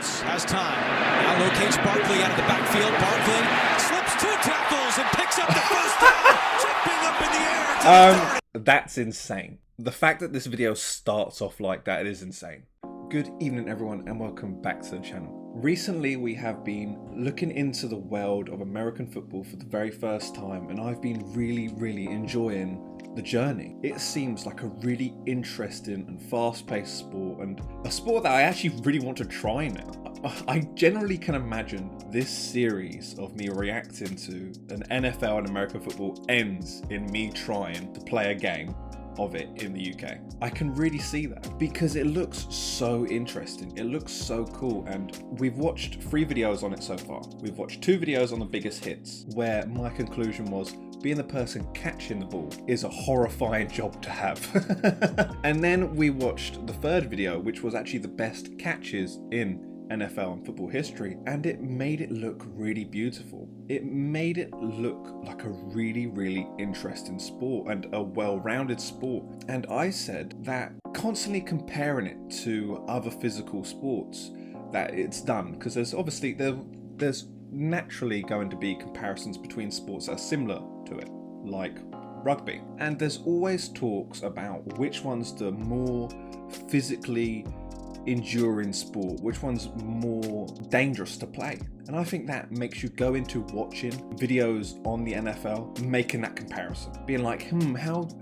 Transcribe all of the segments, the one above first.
Hurts has time. Now locates Barkley out of the backfield. Barkley slips 2 tackles and picks up the first down. Jumping up in the air to the 30. That's insane. The fact that this video starts off like that is insane. Good evening everyone and welcome back to the channel. Recently we have been looking into the world of American football for the very first time, and I've been really enjoying the journey. It seems like a really interesting and fast-paced sport, and a sport that I actually really want to try now. I generally can imagine this series of me reacting to an NFL and American football ends in me trying to play a game of it in the UK. I can really see that because it looks so interesting. It looks so cool, and we've watched 3 videos on it so far. We've watched 2 videos on the biggest hits, where my conclusion was being the person catching the ball is a horrifying job to have. And then we watched the 3rd video, which was actually the best catches in NFL and football history, and it made it look really beautiful. It made it look like a really interesting sport and a well-rounded sport. And I said that constantly comparing it to other physical sports that it's done, because there's obviously there's naturally going to be comparisons between sports that are similar to it, like rugby, and there's always talks about which one's the more physically enduring sport, which one's more dangerous to play. And I think that makes you go into watching videos on the NFL, making that comparison, being like,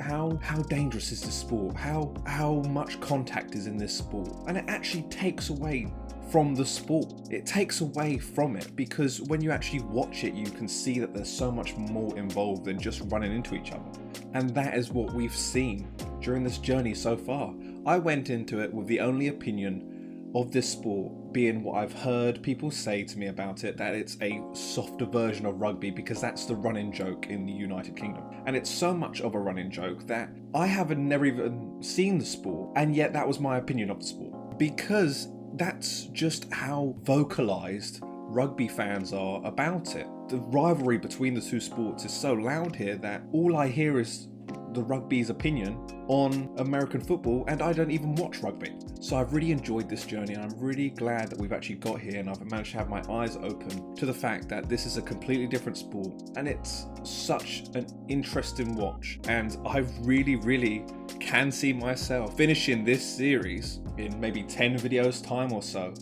how dangerous is this sport? How much contact is in this sport? And it actually takes away from the sport. It takes away from it, because when you actually watch it, you can see that there's so much more involved than just running into each other. And that is what we've seen during this journey so far. I went into it with the only opinion of this sport being what I've heard people say to me about it, that it's a softer version of rugby, because that's the running joke in the United Kingdom. And it's so much of a running joke that I haven't never even seen the sport, and yet that was my opinion of the sport, because that's just how vocalized rugby fans are about it. The rivalry between the 2 sports is so loud here that all I hear is the rugby's opinion on American football, and I don't even watch rugby. So I've really enjoyed this journey, and I'm really glad that we've actually got here, and I've managed to have my eyes open to the fact that this is a completely different sport, and it's such an interesting watch. And I really can see myself finishing this series in maybe 10 videos time or so,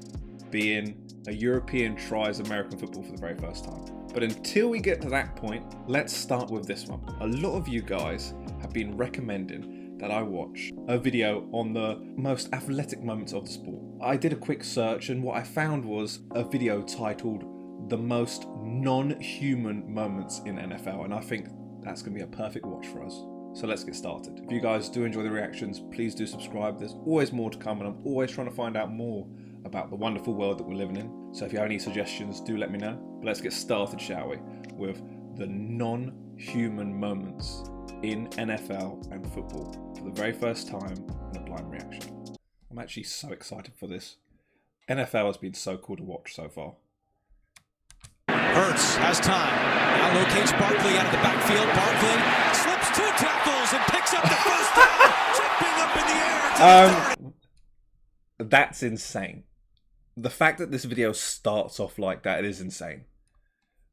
being a European tries American football for the very first time. But until we get to that point, let's start with this one. A lot of you guys have been recommending that I watch a video on the most athletic moments of the sport. I did a quick search, and what I found was a video titled The Most Non-Human Moments in NFL, and I think that's going to be a perfect watch for us. So let's get started. If you guys do enjoy the reactions, please do subscribe. There's always more to come, and I'm always trying to find out more about the wonderful world that we're living in. So if you have any suggestions, do let me know. But let's get started, shall we, with the non-human moments in NFL and football for the very first time in a blind reaction. I'm actually so excited for this. NFL has been so cool to watch so far. Hurts has time. Now locates Barkley out of the backfield. Barkley slips 2 tackles and picks up the first down. Jumping up in the air to the 30. That's insane. The fact that this video starts off like that is insane.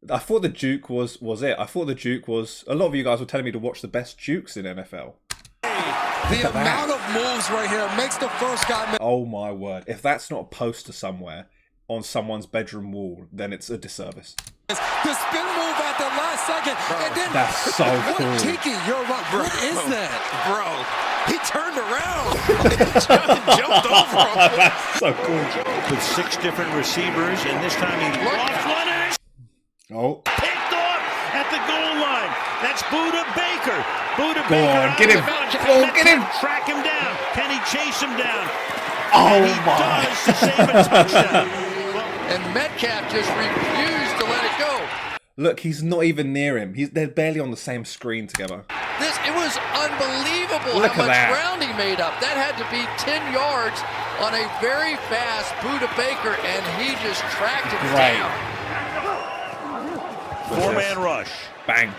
I thought the juke was it. I thought the juke was... A lot of you guys were telling me to watch the best jukes in NFL. The amount of moves right here makes the first guy... Oh my word. If that's not a poster somewhere on someone's bedroom wall, then it's a disservice. The spin move at the last second. And then, that's so cool. What, Tiki, you're right. What is that? Bro, he turned around. Jumped over him. That's so cool. With 6 different receivers, and this time he lost one. Oh. Picked off at the goal line. That's Buda Baker. Buda Go Baker. on, get him. Go on, get him. Track him down. Can he chase him down? Oh and he my. does to save a touchdown. And Metcalf just refused to let it go. Look, he's not even near him. They're barely on the same screen together. It was unbelievable Look how at much that. ground he made up. That had to be 10 yards on a very fast Buda Baker, and he just tracked him down. 4-man rush. Bang.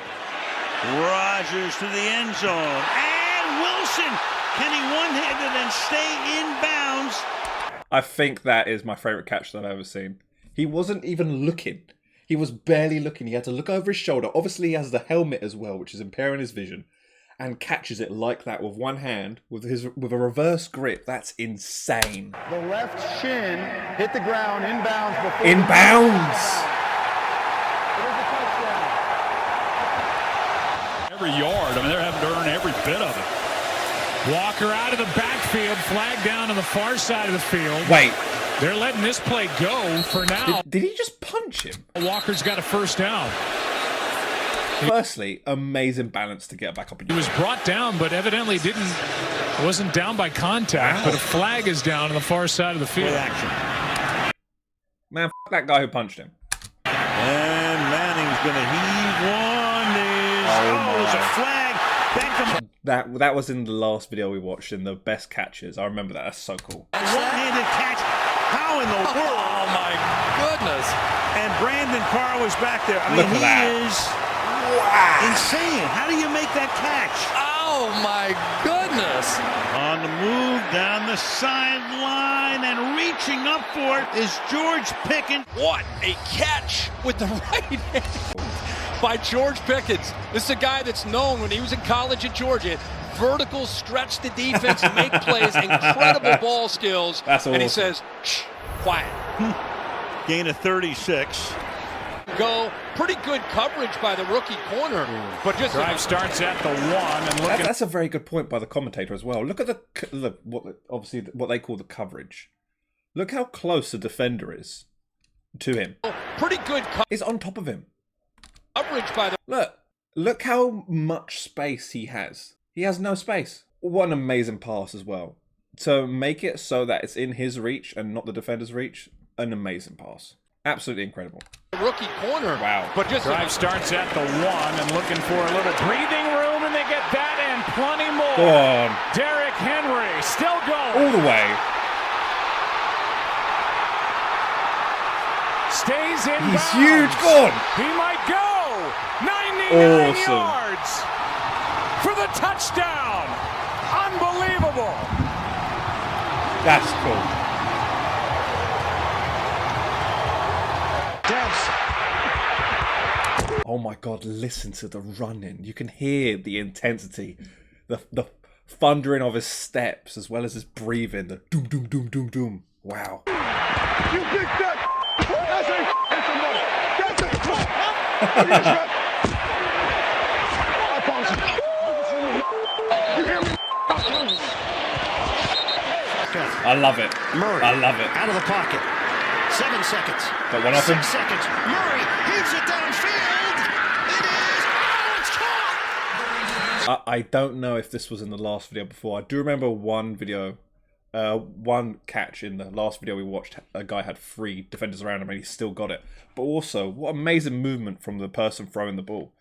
Rodgers to the end zone. And Wilson. Can he one-handed and stay in bounds? I think that is my favourite catch that I've ever seen. He wasn't even looking. He was barely looking. He had to look over his shoulder. Obviously, he has the helmet as well, which is impairing his vision. And catches it like that with one hand, with a reverse grip. That's insane. The left shin hit the ground inbounds before. Inbounds! It is a touchdown. Every yard. I mean, they're having to earn every bit of it. Walker out of the backfield, flag down on the far side of the field. Wait. They're letting this play go for now. Did he just punch him? Walker's got a first down. Firstly, amazing balance to get back up. He was brought down, but evidently wasn't down by contact. Wow. But a flag is down on the far side of the field. Action. Man, f that guy who punched him. And Manning's going to heave one. There's a flag. That was in the last video we watched in the best catches. I remember that. That's so cool. One-handed catch. How in the world? Oh my goodness. And Brandon Carr was back there. I mean, Look at that. he is insane. How do you make that catch? Oh my goodness. On the move down the sideline and reaching up for it is George Pickens. What a catch with the right hand by George Pickens. This is a guy that's known when he was in college at Georgia. Vertical stretch the defense, make plays, incredible ball skills. That's awesome. And he says, shh, quiet. Gain of 36. Go. Pretty good coverage by the rookie corner. But just drive starts at the 1 and look That's a very good point by the commentator as well. Look at what they call the coverage. Look how close the defender is to him. pretty good He's on top of him. coverage by the Look how much space he has. He has no space. What an amazing pass as well. To make it so that it's in his reach and not the defender's reach, an amazing pass. Absolutely incredible. rookie corner. Wow. But just drive starts at the 1 and looking for a little breathing room, and they get that and plenty more. Go on. Derrick Henry still going. All the way. Stays in. He's huge. Go on. He might go. 99 Awesome. yards for the touchdown. Unbelievable. That's cool. Oh my God, listen to the running. You can hear the intensity, the thundering of his steps, as well as his breathing, the doom, doom, doom, doom, doom. Wow. You big fat. That's a somebody. That's a. I promise you. You hear me? I love it. Murray. I love it. Out of the pocket. 7 seconds. Got one off him. 6 seconds. Murray heaves it downfield. It is. Oh, it's caught. I don't know if this was in the last video before. I do remember one catch in the last video we watched. A guy had 3 defenders around him and he still got it. But also, what amazing movement from the person throwing the ball.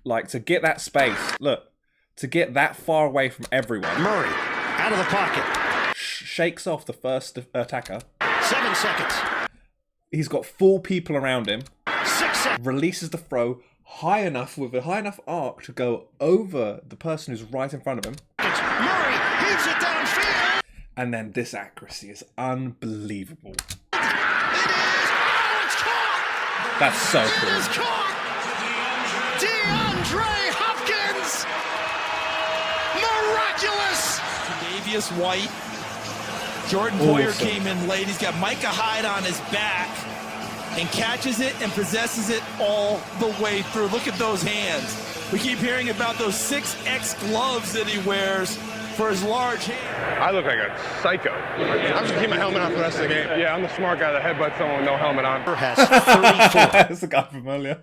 Like, to get that space, look, to get that far away from everyone. Murray out of the pocket. Shakes off the first attacker. 7 seconds. He's got 4 people around him. 6 seconds. Releases the throw high enough with a high enough arc to go over the person who's right in front of him. Murray heaves it downfield. And then this accuracy is unbelievable. It is. Oh, it's caught. That's so It cool. is caught. DeAndre Hopkins. Miraculous. Davius White. Jordan Poyer Awesome. came in late. He's got Micah Hyde on his back and catches it and possesses it all the way through. Look at those hands. We keep hearing about those 6X gloves that he wears for his large hands. I look like a psycho. I'm just gonna keep my helmet on for the rest of the game. Yeah, I'm the smart guy that headbutts someone with no helmet on. Has 34. That's the guy from earlier.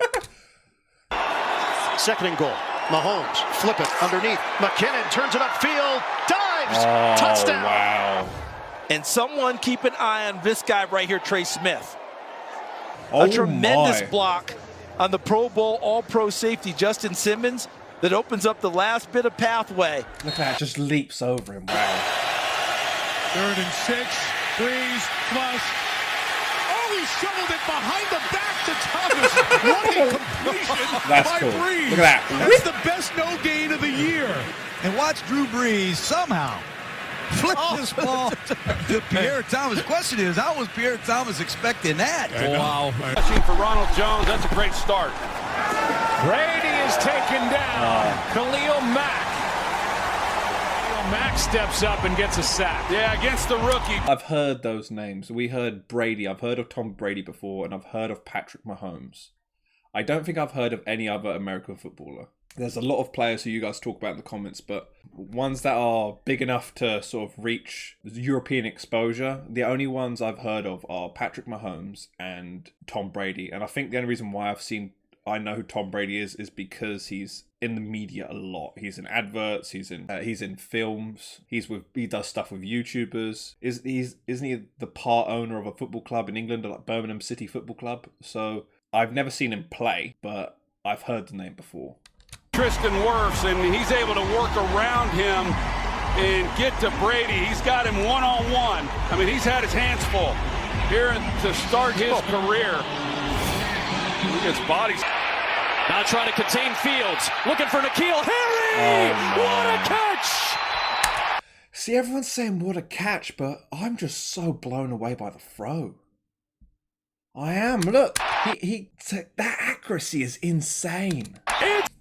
2nd and goal. Mahomes flip it underneath. McKinnon turns it upfield. Dives. Touchdown. Wow. And someone keep an eye on this guy right here, Trey Smith. Oh A tremendous my. block on the Pro Bowl All-Pro safety, Justin Simmons, that opens up the last bit of pathway. Look at that, just leaps over him. Wow. 3rd and 6. Breeze flush. Oh, he shoveled it behind the back to Thomas. What a completion That's by cool. Breeze. Look at that. That's the best no gain of the year. And watch Drew Brees somehow flip this ball to Pierre Thomas. Question is, how was Pierre Thomas expecting that? Wow. Rushing for Ronald Jones. That's a great start. Brady is taken down. Khalil Mack. Khalil Mack steps up and gets a sack. Yeah, against the rookie. I've heard those names. We heard Brady. I've heard of Tom Brady before, and I've heard of Patrick Mahomes. I don't think I've heard of any other American footballer. There's a lot of players who you guys talk about in the comments, but ones that are big enough to sort of reach European exposure, the only ones I've heard of are Patrick Mahomes and Tom Brady. And I think the only reason why I know who Tom Brady is because he's in the media a lot. He's in adverts, he's in films, he does stuff with YouTubers. Isn't he the part owner of a football club in England, like Birmingham City Football Club? So I've never seen him play, but I've heard the name before. Tristan Wirfs, and he's able to work around him and get to Brady. He's got him one-on-one. I mean, he's had his hands full here to start his career. Look at his body. Now trying to contain Fields. Looking for N'Keal Harry! What a catch! See, everyone's saying what a catch, but I'm just so blown away by the throw. I am. Look, that accuracy is insane.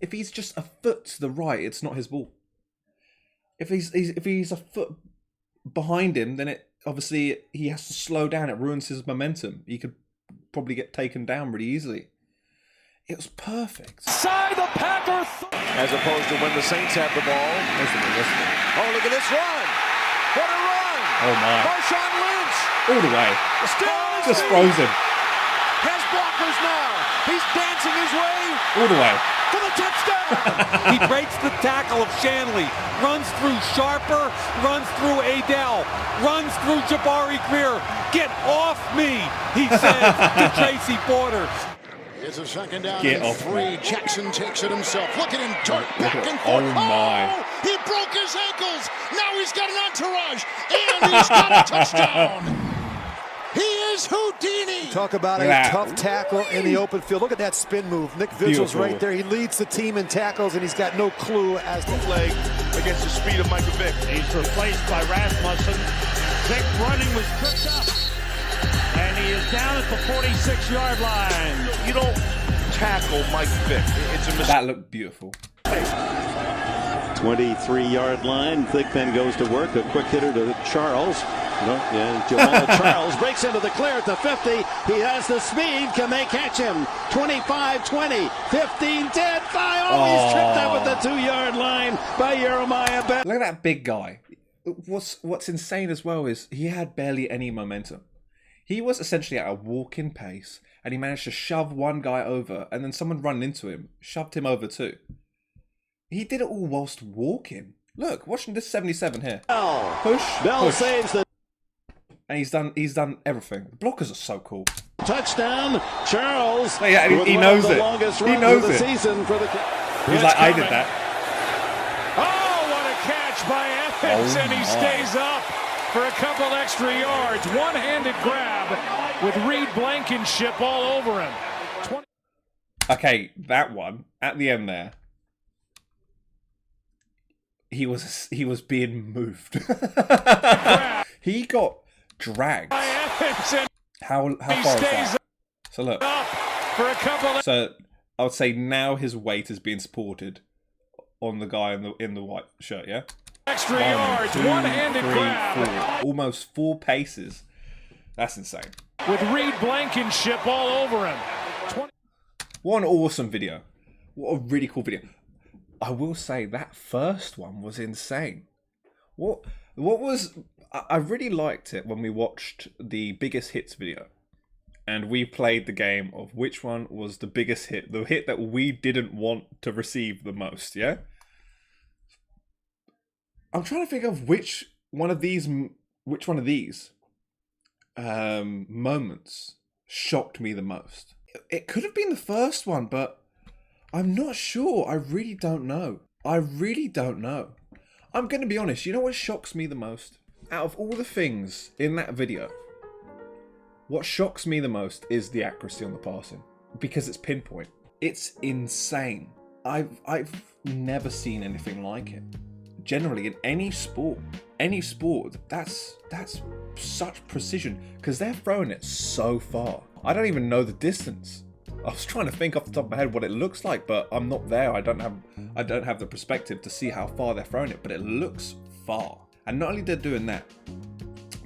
If he's just a foot to the right, it's not his ball. If he's a foot behind him, then obviously he has to slow down. It ruins his momentum. He could probably get taken down really easily. It was perfect. Side the Packers. As opposed to when the Saints have the ball. Oh, look at this run. What a run. Oh, my. Marshawn Lynch. All the way. Still Just frozen. Has blockers now. He's dancing his way. All the way. For the touchdown. He breaks the tackle of Shanley, runs through Sharper, runs through Adele, runs through Jabari Greer. Get off me, he says to Tracy Porter. It's a second down Get and off 3. Jackson takes it himself. Look at him dart back and Oh forth. my. Oh, he broke his ankles. Now he's got an entourage. And he's got a touchdown. He is Houdini. Talk about a tough tackle in the open field. Look at that spin move. Nick Vigil's right there. He leads the team in tackles, and he's got no clue as to leg against the speed of Michael Vick. He's replaced by Rasmussen. Vick running was tripped up. And he is down at the 46-yard line. You don't tackle Mike Vick. It's a mistake. That looked beautiful. 23-yard line. Vick then goes to work. A quick hitter to Charles. Jamal Charles breaks into the clear at the 50. He has the speed. Can they catch him? 25, 20, 15, 10, 5. Oh, he's tripped up at the 2-yard line by Jeremiah Bell. Look at that big guy. What's insane as well is he had barely any momentum. He was essentially at a walk-in pace, and he managed to shove one guy over, and then someone ran into him, shoved him over too. He did it all whilst walking. Look, watching this 77 here. Push. Bell saves the. And he's done everything. The blockers are so cool. Touchdown, Charles. Yeah, he knows it. He knows it. Season for the. He's like, I did that. Oh, what a catch by Evans, and he stays up for a couple extra yards. One-handed grab with Reed Blankenship all over him. Okay, that one at the end there. He was being moved. He got dragged. How far is that? So look. So I would say now his weight is being supported on the guy in the white shirt. Yeah. Extra yards, one-handed grab. 4. Almost 4 paces. That's insane. With Reed Blankenship all over him. What an awesome video. What a really cool video. I will say that first one was insane. What was... I really liked it when we watched the biggest hits video. And we played the game of which one was the biggest hit. The hit that we didn't want to receive the most, yeah? I'm trying to think of which one of these moments shocked me the most. It could have been the first one, but I'm not sure. I really don't know. I'm going to be honest. You know what shocks me the most? Out of all the things in that video, what shocks me the most is the accuracy on the passing. Because it's pinpoint. It's insane. I've never seen anything like it. generally in any sport, that's such precision, because they're throwing it so far. I don't even know the distance. I was trying to think off the top of my head what it looks like, but I'm not there. I don't have the perspective to see how far they're throwing it, but it looks far. And not only they're doing that,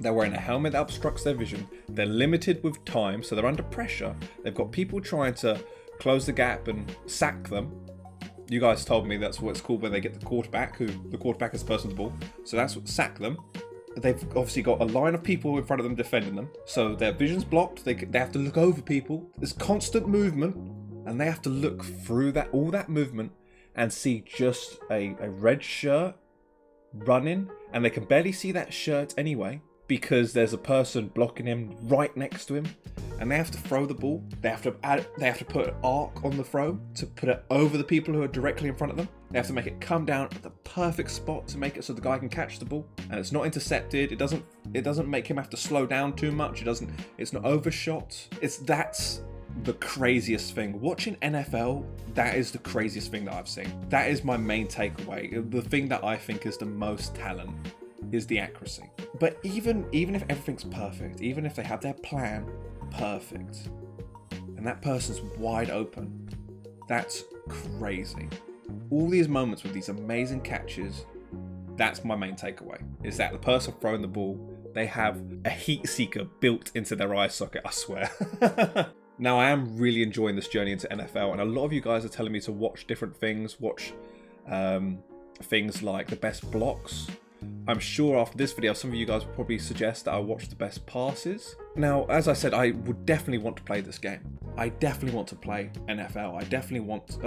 they're wearing a helmet that obstructs their vision. They're limited with time, so they're under pressure. They've got people trying to close the gap and sack them. You guys told me that's what it's called when they get the quarterback, who the quarterback is the person with the ball. So that's what sack them. They've obviously got a line of people in front of them defending them, so their vision's blocked. They have to look over people. There's constant movement, and they have to look through all that movement and see just a red shirt running, and they can barely see that shirt anyway because there's a person blocking him right next to him, and they have to throw the ball. They have to put an arc on the throw to put it over the people who are directly in front of them. They have to make it come down at the perfect spot to make it so the guy can catch the ball, and it's not intercepted. It doesn't make him have to slow down too much. It's not overshot. That's the craziest thing. Watching NFL, that is the craziest thing that I've seen. That is my main takeaway. The thing that I think is the most talent is the accuracy. But even if everything's perfect, even if they have their plan perfect, and that person's wide open, that's crazy. All these moments with these amazing catches, that's my main takeaway, is that the person throwing the ball, they have a heat seeker built into their eye socket, I swear. Now, I am really enjoying this journey into NFL, and a lot of you guys are telling me to watch different things, watch things like the best blocks. I'm sure after this video, some of you guys will probably suggest that I watch the best passes. Now, as I said, I would definitely want to play this game. I definitely want to play NFL. I definitely want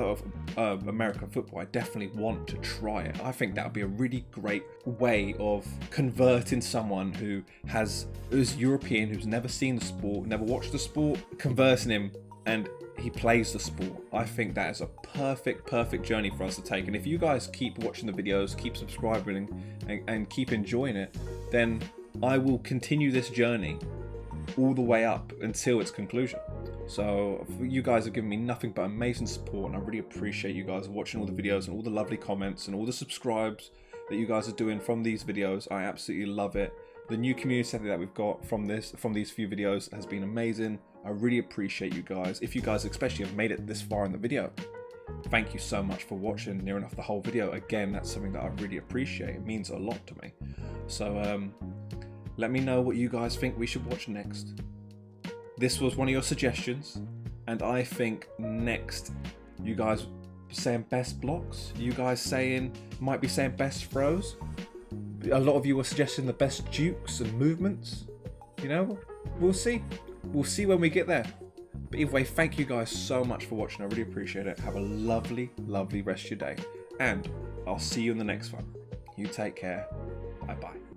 American football. I definitely want to try it. I think that would be a really great way of converting someone who's European, who's never seen the sport, never watched the sport, converting him, and he plays the sport. I think that is a perfect journey for us to take. And if you guys keep watching the videos, keep subscribing, and keep enjoying it, then I will continue this journey all the way up until its conclusion. So you guys have given me nothing but amazing support, and I really appreciate you guys watching all the videos and all the lovely comments and all the subscribes that you guys are doing from these videos. I absolutely love it. The new community that we've got from these few videos has been amazing. I really appreciate you guys. If you guys especially have made it this far in the video, thank you so much for watching near enough the whole video. Again, that's something that I really appreciate. It means a lot to me. So let me know what you guys think we should watch next. This was one of your suggestions, and I think next, you guys saying best blocks, you guys might be saying best throws. A lot of you were suggesting the best jukes and movements. You know, we'll see. We'll see when we get there. But either way, thank you guys so much for watching. I really appreciate it. Have a lovely rest of your day. And I'll see you in the next one. You take care. Bye-bye.